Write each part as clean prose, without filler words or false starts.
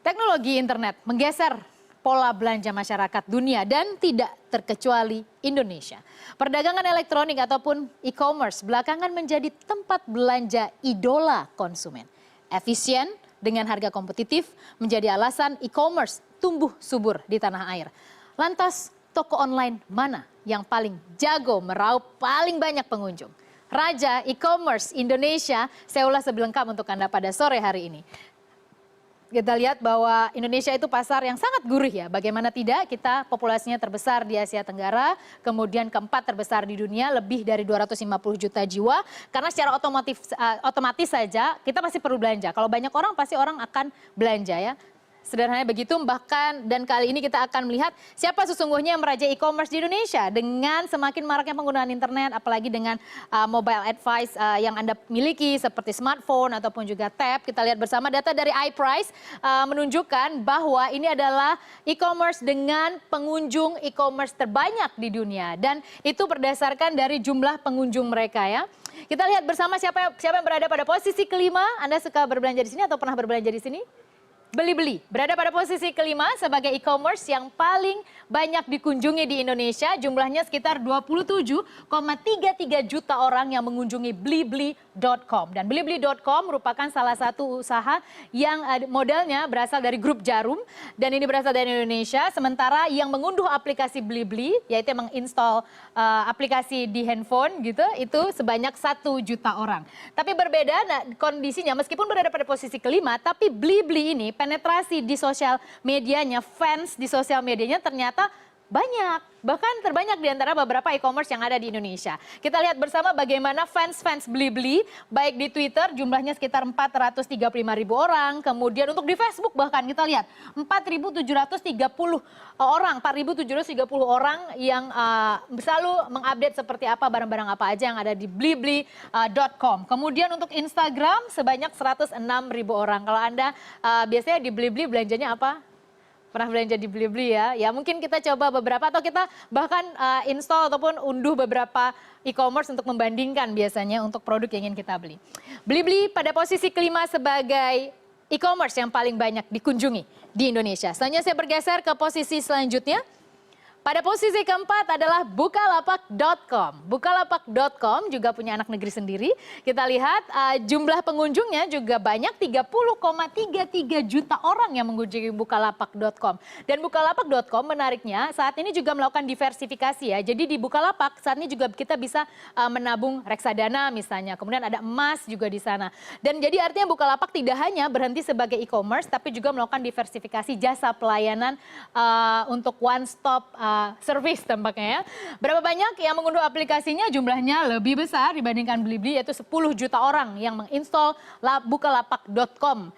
Teknologi internet menggeser pola belanja masyarakat dunia dan tidak terkecuali Indonesia. Perdagangan elektronik ataupun e-commerce belakangan menjadi tempat belanja idola konsumen. Efisien dengan harga kompetitif menjadi alasan e-commerce tumbuh subur di tanah air. Lantas, toko online mana yang paling jago meraup paling banyak pengunjung? Raja e-commerce Indonesia, saya ulas sebelengkap untuk Anda pada sore hari ini. Kita lihat bahwa Indonesia itu pasar yang sangat gurih ya. Bagaimana tidak, kita populasinya terbesar di Asia Tenggara, kemudian keempat terbesar di dunia, lebih dari 250 juta jiwa. Karena secara otomatis saja kita pasti perlu belanja. Kalau banyak orang pasti orang akan belanja ya. Sederhananya begitu, bahkan dan kali ini kita akan melihat siapa sesungguhnya yang merajai e-commerce di Indonesia. Dengan semakin maraknya penggunaan internet, apalagi dengan mobile advice yang Anda miliki seperti smartphone ataupun juga tab. Kita lihat bersama data dari iPrice menunjukkan bahwa ini adalah e-commerce dengan pengunjung e-commerce terbanyak di dunia. Dan itu berdasarkan dari jumlah pengunjung mereka ya. Kita lihat bersama siapa yang berada pada posisi kelima. Anda suka berbelanja di sini atau pernah berbelanja di sini? Belibeli berada pada posisi kelima sebagai e-commerce yang paling banyak dikunjungi di Indonesia. Jumlahnya sekitar 27,33 juta orang yang mengunjungi Blibli.com. Dan Blibli.com merupakan salah satu usaha yang modelnya berasal dari grup Jarum. Dan ini berasal dari Indonesia. Sementara yang mengunduh aplikasi Blibli, yaitu yang menginstall aplikasi di handphone gitu, itu sebanyak 1 juta orang. Tapi berbeda kondisinya, meskipun berada pada posisi kelima, tapi Blibli ini penetrasi di sosial medianya, fans di sosial medianya ternyata banyak, bahkan terbanyak di antara beberapa e-commerce yang ada di Indonesia. Kita lihat bersama bagaimana fans Blibli, baik di Twitter jumlahnya sekitar 435 ribu orang, kemudian untuk di Facebook bahkan kita lihat 4.730 orang, 4.730 orang yang selalu mengupdate seperti apa barang-barang apa aja yang ada di Blibli.com. Kemudian untuk Instagram sebanyak 106 ribu orang. Kalau Anda biasanya di Blibli belanjanya apa? Pernah belanja di Blibli ya? Ya mungkin kita coba beberapa atau kita bahkan install ataupun unduh beberapa e-commerce untuk membandingkan biasanya untuk produk yang ingin kita beli. Blibli pada posisi kelima sebagai e-commerce yang paling banyak dikunjungi di Indonesia. Selanjutnya saya bergeser ke posisi selanjutnya. Pada posisi keempat adalah Bukalapak.com. Bukalapak.com juga punya anak negeri sendiri. Kita lihat jumlah pengunjungnya juga banyak, 30,33 juta orang yang mengunjungi Bukalapak.com. Dan Bukalapak.com menariknya saat ini juga melakukan diversifikasi ya. Jadi di Bukalapak saat ini juga kita bisa menabung reksadana misalnya. Kemudian ada emas juga di sana. Dan jadi artinya Bukalapak tidak hanya berhenti sebagai e-commerce, tapi juga melakukan diversifikasi jasa pelayanan untuk one stop service tampaknya ya. Berapa banyak yang mengunduh aplikasinya? Jumlahnya lebih besar dibandingkan Blibli, yaitu 10 juta orang yang menginstall Bukalapak.com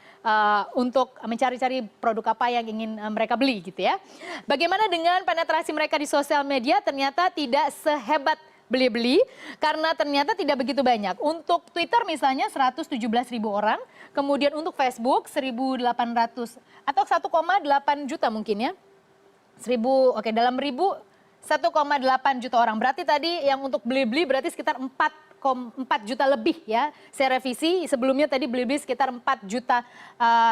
untuk mencari-cari produk apa yang ingin mereka beli gitu ya. Bagaimana dengan penetrasi mereka di sosial media? Ternyata tidak sehebat Blibli karena ternyata tidak begitu banyak. Untuk Twitter misalnya 117 ribu orang, kemudian untuk Facebook 1.800 atau 1,8 juta mungkin ya. Dalam 1,8 juta orang. Berarti tadi yang untuk Blibli berarti sekitar 4 juta lebih ya. Saya revisi, sebelumnya tadi Blibli sekitar 4 juta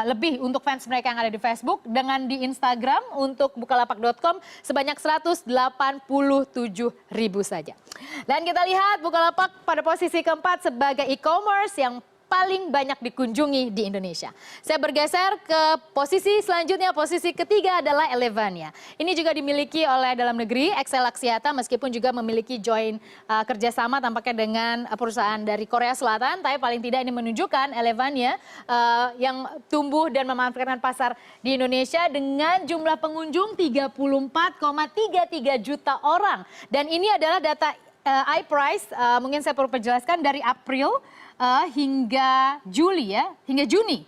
lebih untuk fans mereka yang ada di Facebook. Dengan di Instagram untuk Bukalapak.com sebanyak 187 ribu saja. Dan kita lihat Bukalapak pada posisi keempat sebagai e-commerce yang paling banyak dikunjungi di Indonesia. Saya bergeser ke posisi selanjutnya, posisi ketiga adalah Elevania. Ini juga dimiliki oleh dalam negeri, Excel Axiata, meskipun juga memiliki joint kerjasama tampaknya dengan perusahaan dari Korea Selatan, tapi paling tidak ini menunjukkan Elevania yang tumbuh dan memanfaatkan pasar di Indonesia dengan jumlah pengunjung 34,33 juta orang. Dan ini adalah data iPrice, mungkin saya perlu perjelaskan dari April hingga Juli ya, hingga Juni.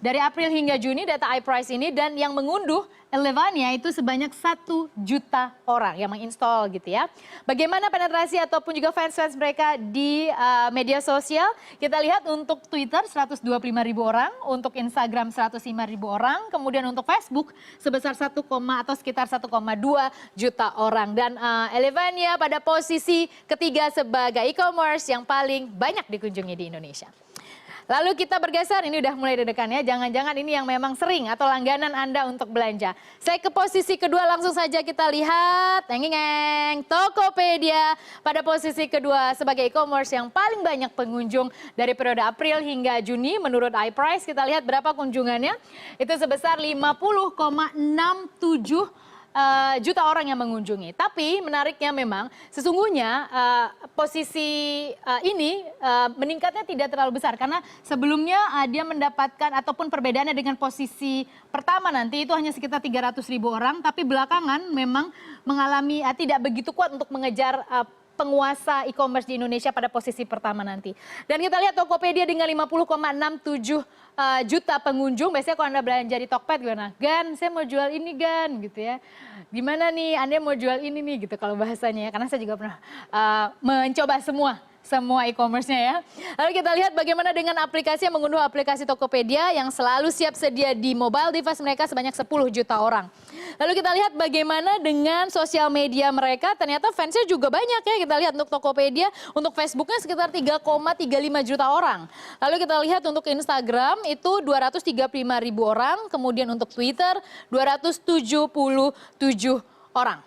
Dari April hingga Juni data iPrice ini, dan yang mengunduh Elevania itu sebanyak 1 juta orang yang menginstall gitu ya. Bagaimana penetrasi ataupun juga fans-fans mereka di media sosial? Kita lihat untuk Twitter 125 ribu orang, untuk Instagram 105 ribu orang, kemudian untuk Facebook sebesar 1, atau sekitar 1,2 juta orang. Dan Elevania pada posisi ketiga sebagai e-commerce yang paling banyak dikunjungi di Indonesia. Lalu kita bergeser, ini udah mulai deg-degan ya. Jangan-jangan ini yang memang sering atau langganan Anda untuk belanja. Saya ke posisi kedua, langsung saja kita lihat. Ngeng, Tokopedia pada posisi kedua sebagai e-commerce yang paling banyak pengunjung dari periode April hingga Juni. Menurut iPrice, kita lihat berapa kunjungannya. Itu sebesar 50,67 juta orang yang mengunjungi. Tapi menariknya memang sesungguhnya posisi ini meningkatnya tidak terlalu besar karena sebelumnya dia mendapatkan ataupun perbedaannya dengan posisi pertama nanti itu hanya sekitar 300.000 orang, tapi belakangan memang mengalami tidak begitu kuat untuk mengejar penguasa e-commerce di Indonesia pada posisi pertama nanti. Dan kita lihat Tokopedia dengan 50,67 juta pengunjung. Biasanya kalau Anda belanja di Tokped gimana? Gan, saya mau jual ini Gan, gitu ya. Gimana nih, Anda mau jual ini nih, gitu kalau bahasanya ya. Karena saya juga pernah mencoba semua e-commerce-nya ya. Lalu kita lihat bagaimana dengan aplikasi yang mengunduh aplikasi Tokopedia yang selalu siap sedia di mobile device mereka sebanyak 10 juta orang. Lalu kita lihat bagaimana dengan sosial media mereka, ternyata fansnya juga banyak ya. Kita lihat untuk Tokopedia, untuk Facebooknya sekitar 3,35 juta orang. Lalu kita lihat untuk Instagram itu 235.000 orang, kemudian untuk Twitter 277 orang.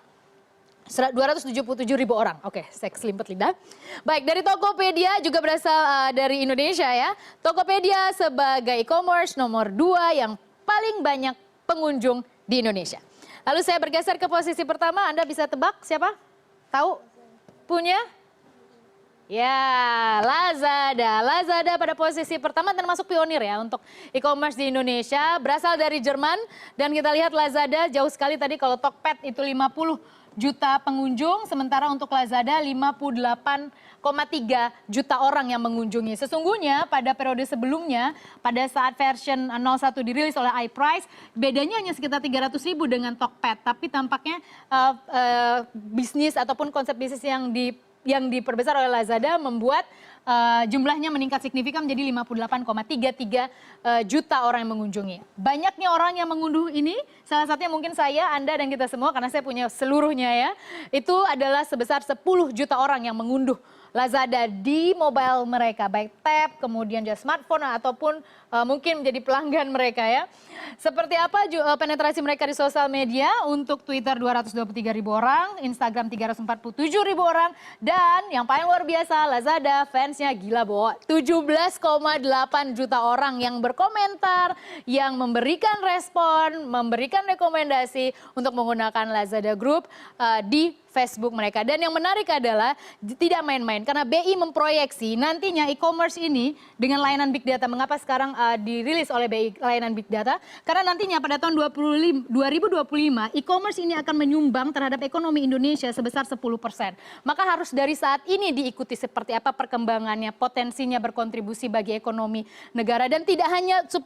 277.000 orang. Oke, saya selimpet lidah. Baik, dari Tokopedia juga berasal dari Indonesia ya. Tokopedia sebagai e-commerce nomor 2 yang paling banyak pengunjung di Indonesia. Lalu saya bergeser ke posisi pertama, Anda bisa tebak siapa? Tahu? Punya? Ya, Lazada. Lazada pada posisi pertama termasuk pionir ya untuk e-commerce di Indonesia. Berasal dari Jerman dan kita lihat Lazada jauh sekali tadi kalau Tokped itu 50 juta pengunjung, sementara untuk Lazada 58,3 juta orang yang mengunjungi. Sesungguhnya pada periode sebelumnya, pada saat version 01 dirilis oleh iPrice, bedanya hanya sekitar 300.000 dengan Tokped. Tapi tampaknya bisnis ataupun konsep bisnis yang diperbesar oleh Lazada membuat jumlahnya meningkat signifikan menjadi 58,33 juta orang yang mengunjungi. Banyaknya orang yang mengunduh ini, salah satunya mungkin saya, Anda, dan kita semua, karena saya punya seluruhnya ya. Itu adalah sebesar 10 juta orang yang mengunduh Lazada di mobile mereka, baik tab, kemudian juga smartphone, ataupun mungkin menjadi pelanggan mereka ya. Seperti apa penetrasi mereka di sosial media? Untuk Twitter 223.000 orang, Instagram 347.000 orang, dan yang paling luar biasa Lazada fansnya gila bawa 17,8 juta orang yang berkomentar, yang memberikan respon, memberikan rekomendasi untuk menggunakan Lazada Group di Facebook mereka. Dan yang menarik adalah tidak main-main karena BI memproyeksi nantinya e-commerce ini dengan layanan big data. Mengapa sekarang dirilis oleh BI layanan big data? Karena nantinya pada tahun 2025 e-commerce ini akan menyumbang terhadap ekonomi Indonesia sebesar 10%. Maka harus dari saat ini diikuti seperti apa perkembangannya, potensinya berkontribusi bagi ekonomi negara, dan tidak hanya 10%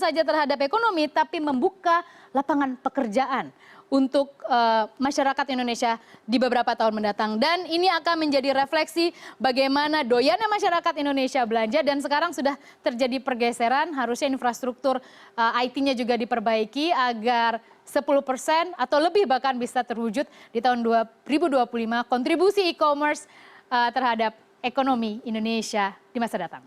saja terhadap ekonomi, tapi membuka lapangan pekerjaan untuk masyarakat Indonesia di beberapa tahun mendatang. Dan ini akan menjadi refleksi bagaimana doyannya masyarakat Indonesia belanja, dan sekarang sudah terjadi pergeseran, harusnya infrastruktur IT-nya juga diperbaiki agar 10% atau lebih bahkan bisa terwujud di tahun 2025 kontribusi e-commerce terhadap ekonomi Indonesia di masa datang.